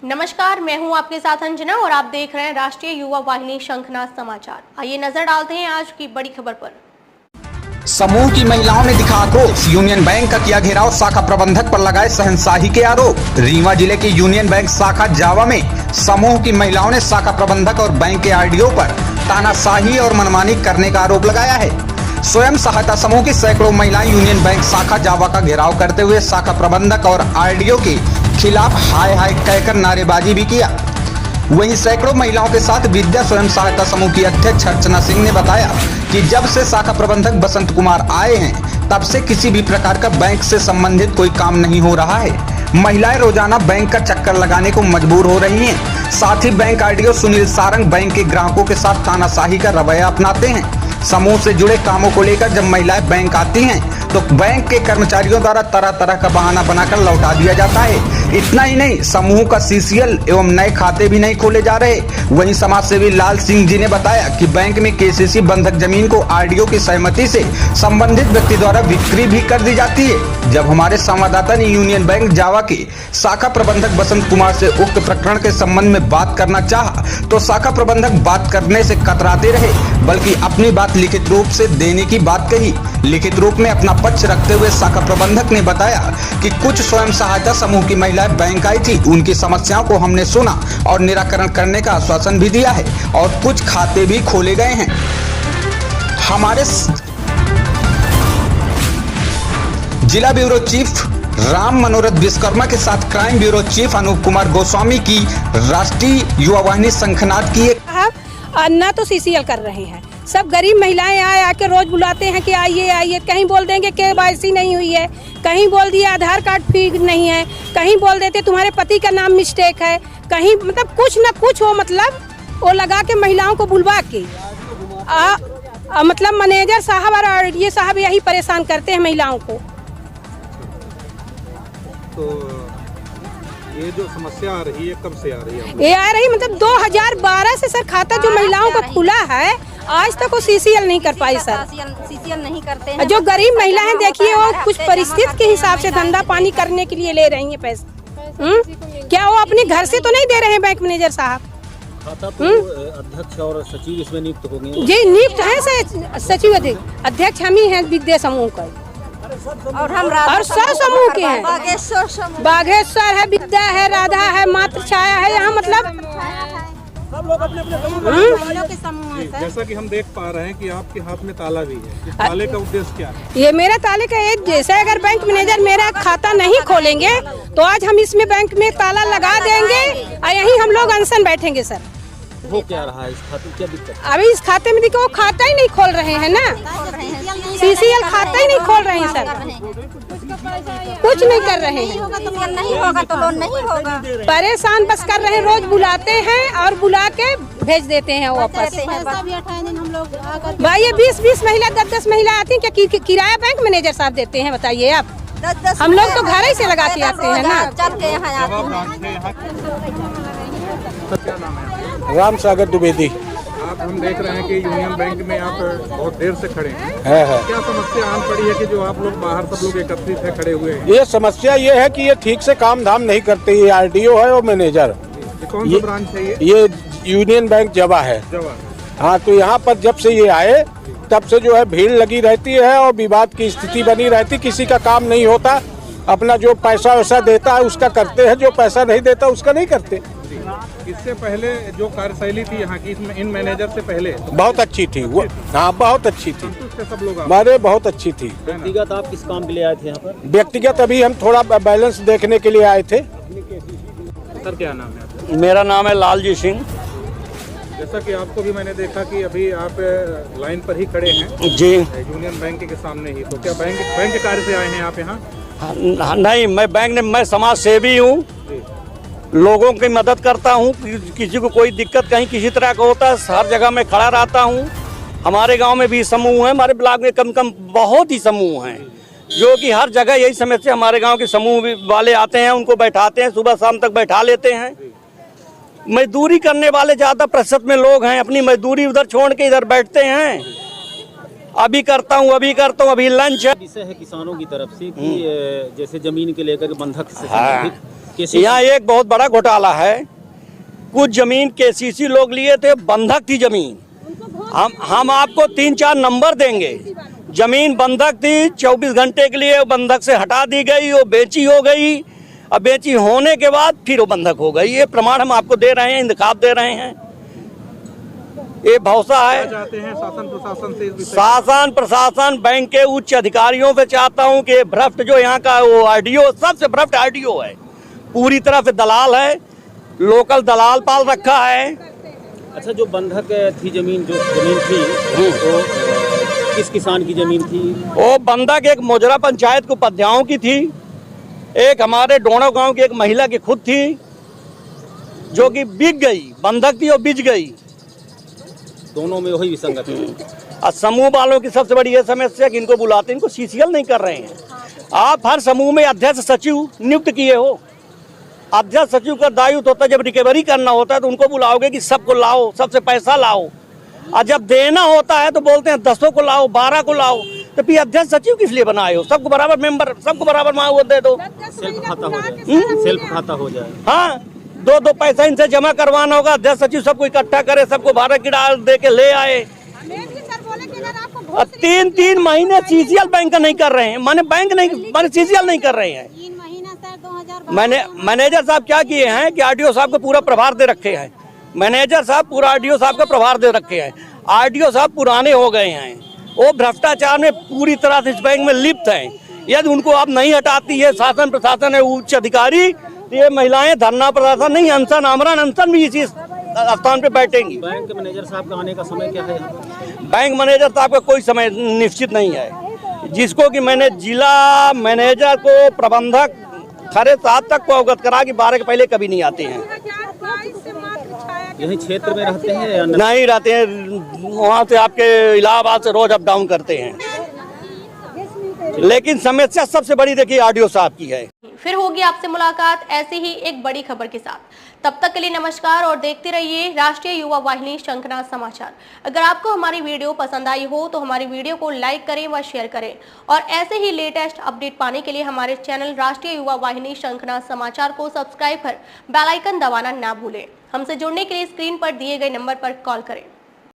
नमस्कार, मैं हूं आपके साथ अंजना और आप देख रहे हैं राष्ट्रीय युवा वाहिनी शंखनाद समाचार। आइए नजर डालते हैं आज की बड़ी खबर पर। समूह की महिलाओं ने दिखा आक्रोश, यूनियन बैंक का किया घेराव, शाखा प्रबंधक पर लगाए शहंशाही के आरोप। रीवा जिले की यूनियन बैंक शाखा जावा में समूह की महिलाओं ने शाखा प्रबंधक और बैंक के आरडीओ पर तानाशाही और मनमानी करने का आरोप लगाया है। स्वयं सहायता समूह की सैकड़ों महिलाएं यूनियन बैंक शाखा जावा का घेराव करते हुए शाखा प्रबंधक और आरडीओ के खिलाफ हाय हाय कहकर नारेबाजी भी किया। वहीं सैकड़ों महिलाओं के साथ विद्या स्वयं सहायता समूह की अध्यक्ष अर्चना सिंह ने बताया कि जब से शाखा प्रबंधक बसंत कुमार आए हैं तब से किसी भी प्रकार का बैंक से संबंधित कोई काम नहीं हो रहा है। महिलाएं रोजाना बैंक का चक्कर लगाने को मजबूर हो रही हैं। साथ ही bank RDO Sunil Sarang bank के ग्राहकों के साथ तानाशाही का रवैया अपनाते हैं। समूह से जुड़े कामों को लेकर जब महिलाएं बैंक आती हैं तो बैंक के कर्मचारियों द्वारा तरह तरह का बहाना बनाकर लौटा दिया जाता है। इतना ही नहीं, समूह का सीसीएल एवं नए खाते भी नहीं खोले जा रहे। वहीं समाज सेवी लाल सिंह जी ने बताया कि बैंक में केसीसी बंधक जमीन को आरडीओ की सहमति से संबंधित व्यक्ति द्वारा बिक्री भी कर दी जाती है। जब हमारे संवाददाता ने यूनियन बैंक जावा के शाखा प्रबंधक बसंत कुमार से उक्त प्रकरण के संबंध में बात करना चाहा तो शाखा प्रबंधक बात करने से कतराते रहे, बल्कि अपनी बात लिखित रूप से देने की बात कही। लिखित रूप में अपना पक्ष रखते हुए शाखा प्रबंधक ने बताया कि कुछ स्वयं सहायता समूह की महिलाएं बैंक आई थी, उनकी समस्याओं को हमने सुना और निराकरण करने का आश्वासन भी दिया है और कुछ खाते भी खोले गए हैं। हमारे जिला ब्यूरो चीफ राम मनोरथ विश्वकर्मा के साथ crime bureau chief Anoop Kumar Goswami की राष्ट्रीय युवा वाहिनी शंखनाद की ना तो सीसीएल कर रहे हैं। सब गरीब महिलाएं आके रोज बुलाते हैं कि आइए आइए, कहीं बोल देंगे केवाईसी नहीं हुई है, कहीं बोल दिया आधार कार्ड फीड नहीं है, कहीं बोल देते तुम्हारे पति का नाम मिस्टेक है, कहीं मतलब कुछ न कुछ हो, मतलब वो लगा के महिलाओं को बुलवा के मतलब मैनेजर साहब और आरडीओ साहब यही परेशान करते हैं महिलाओं को। तो ये जो समस्या आ रही है कब से आ रही है? ये आ रही मतलब 2012 से सर खाता जो महिलाओं का खुला है, आज तक वो सीसीएल नहीं कर पाई सर। सीसीएल नहीं करते हैं। जो गरीब महिलाएं देखिए वो कुछ परिस्थिति के हिसाब से धंधा पानी करने के लिए ले रही हैं पैसे। क्या वो अपने घर से तो नहीं दे रहे हैं बैंक मैनेजर साहब? खाता तो अध्यक्ष और सचिव इसमें नियुक्त हो गए जी, नियुक्त है सचिव अध्यक्ष हम ही हैं विद्या समूह का और सर समूह के हैं। बागेश्वर है, विद्या है, राधा है, मात्र छाया है, यहाँ मतलब सब लोग अपने अपने समूह है। जैसा कि हम देख पा रहे हैं कि आपके हाथ में ताला भी है, इस ताले का उद्देश्य क्या है? ये मेरा ताले का एक जैसे अगर बैंक मैनेजर मेरा खाता नहीं खोलेंगे तो आज हम इसमें बैंक में ताला लगा देंगे और यहीं हम लोग अनशन बैठेंगे सर। वो क्या रहा है इस खाते में, क्या दिक्कत? अभी इस खाते में देखो वो खाता ही नहीं खोल रहे हैं ना, सीसीएल खाता ही नहीं खोल रहे हैं सर, कुछ नहीं कर रहे हैं। नहीं होगा तो लोन नहीं होगा। परेशान बस कर रहे हैं, रोज बुलाते हैं और बुला के भेज देते हैं वापस। भाई ये 20-20 महिला 10-10 महिला आती हैं, क्या किराया बैंक मैनेजर साहब देते हैं बताइए आप? हम लोग तो घर ही से लगा के आते हैं ना। चल के यहाँ आते हैं। क्या नाम है? राम सागर द्विवेदी। आप हम देख रहे हैं कि यूनियन बैंक में आप बहुत देर से खड़े हैं। है। क्या समस्या आन पड़ी है कि जो आप लोग बाहर सब लोग एकत्रित है खड़े हुए हैं? ये समस्या ये है कि ये ठीक से काम धाम नहीं करते। ये आरडीओ है और मैनेजर। ये कौन सा ब्रांच है ये यूनियन बैंक जावा है। हाँ, तो यहाँ पर जब से ये आए तब से जो है भीड़ लगी रहती है और विवाद की स्थिति बनी रहती, किसी का काम नहीं होता। अपना जो पैसा वैसा देता है उसका करते हैं, जो पैसा नहीं देता उसका नहीं करते। इससे पहले जो कार्यशैली थी यहाँ की इन मैनेजर से पहले बहुत अच्छी थी वो। हाँ, बहुत अच्छी थी, सब लोग हमारे बहुत अच्छी थी। व्यक्तिगत आप किस काम के लिए आए थे यहाँ पर? व्यक्तिगत अभी हम थोड़ा बैलेंस देखने के लिए आए थे। सर क्या नाम है आपका? मेरा नाम है लालजी सिंह। जैसा कि आपको भी मैंने देखा कि अभी आप लाइन पर ही खड़े हैं जी, यूनियन बैंक के सामने ही, तो क्या बैंक के कार्य से आए हैं आप यहाँ? नहीं, मैं समाज सेवी हूँ, लोगों की मदद करता हूँ। किसी को कोई दिक्कत कहीं किसी तरह का होता है, हर जगह मैं खड़ा रहता हूँ। हमारे गांव में भी समूह है, हमारे ब्लॉक में कम बहुत ही समूह हैं जो कि हर जगह यही समस्या। हमारे गांव के समूह वाले आते हैं, उनको बैठाते हैं, सुबह शाम तक बैठा लेते हैं। मजदूरी करने वाले ज़्यादा प्रतिशत में लोग हैं, अपनी मजदूरी उधर छोड़ के इधर बैठते हैं। अभी करता हूँ, अभी लंच है। विषय है किसानों की तरफ से कि जैसे जमीन के लेकर बंधक से संबंधित यहाँ एक बहुत बड़ा घोटाला है। कुछ जमीन केसीसी लोग लिए थे, बंधक थी जमीन। हम आपको 3-4 नंबर देंगे। जमीन बंधक थी, 24 घंटे के लिए वो बंधक से हटा दी गई, वो बेची हो गई। अब बेची होने के बाद फिर वो बंधक हो गई। ये प्रमाण हम आपको दे रहे हैं, इंतखाब दे रहे हैं। ये भरोसा है। चाहते हैं शासन प्रशासन से इस विषय शासन प्रशासन बैंक के उच्च अधिकारियों से चाहता हूं कि भ्रष्ट जो यहाँ का वो आरडीओ, सबसे भ्रष्ट आरडीओ है, पूरी तरह से दलाल है, लोकल दलाल पाल रखा है। अच्छा, जो बंधक थी जमीन थी तो किस किसान की जमीन थी? वो बंधक एक मोजरा पंचायत को पध्याओं की थी, एक हमारे डोणो गांव की एक महिला की खुद थी, जो कि बिक गई। बंधक थी और बिक गई। दोनों में वही विसंगति है। और समूह वालों की सबसे बड़ी ये समस्या कि इनको बुलाते, इनको सीसीएल नहीं कर रहे हैं। आप हर समूह में अध्यक्ष सचिव नियुक्त किए हो। अध्यक्ष सचिव का दायित्व होता है, जब रिकवरी करना होता है तो उनको बुलाओगे कि सबको लाओ, सबसे पैसा लाओ। और जब देना होता है तो बोलते हैं 10 को लाओ, 12 को लाओ। तो फिर अध्यक्ष सचिव किस लिए बनाए हो? सबको बराबर मेंबर, सबको बराबर वो दे दो। सेल्फ खाता हो जाए, सेल्फ खाता हो जाए। हाँ, दो पैसा इनसे जमा करवाना होगा। अध्यक्ष सचिव सबको इकट्ठा करे, सबको 12 की डाल दे के ले आए। 3 महीने सीसीएल बैंक का नहीं कर रहे हैं। माने बैंक नहीं, माने सीसीएल नहीं कर रहे हैं। 3 महीना सर 2012 मैनेजर साहब क्या किए हैं कि आरडीओ साहब को पूरा प्रभार दे रखे हैं। मैनेजर साहब पूरा आरडीओ साहब का प्रभार दे रखे हैं। आरडीओ साहब पुराने हो गए हैं, वो भ्रष्टाचार में पूरी तरह से इस बैंक में लिप्त हैं। यदि उनको आप नहीं हटाती है शासन प्रशासन है उच्च अधिकारी, तो ये महिलाएं धरना प्रदर्शन नहीं, अनशन, आमरण अनशन भी इसी स्थान पे बैठेंगी। बैंक मैनेजर साहब का आने का समय क्या है? बैंक मैनेजर साहब का कोई समय निश्चित नहीं है। जिसको कि मैंने जिला मैनेजर को प्रबंधक खरे साहब तक को अवगत करा कि 12 के पहले कभी नहीं आते हैं। यही क्षेत्र में रहते हैं या नहीं रहते हैं, वहाँ से आपके इलाहाबाद से रोज अप डाउन करते हैं। लेकिन समस्या सबसे बड़ी देखिए आरडीओ साहब की है। फिर होगी आपसे मुलाकात ऐसी ही एक बड़ी खबर के साथ। तब तक के लिए नमस्कार और देखते रहिए राष्ट्रीय युवा वाहिनी शंखनाद समाचार। अगर आपको हमारी वीडियो पसंद आई हो तो हमारी वीडियो को लाइक करें व शेयर करें और ऐसे ही लेटेस्ट अपडेट पाने के लिए हमारे चैनल राष्ट्रीय युवा वाहिनी शंखनाद समाचार को सब्सक्राइब कर बेल आइकन दबाना ना भूलें। हमसे जुड़ने के लिए स्क्रीन पर दिए गए नंबर पर कॉल करें।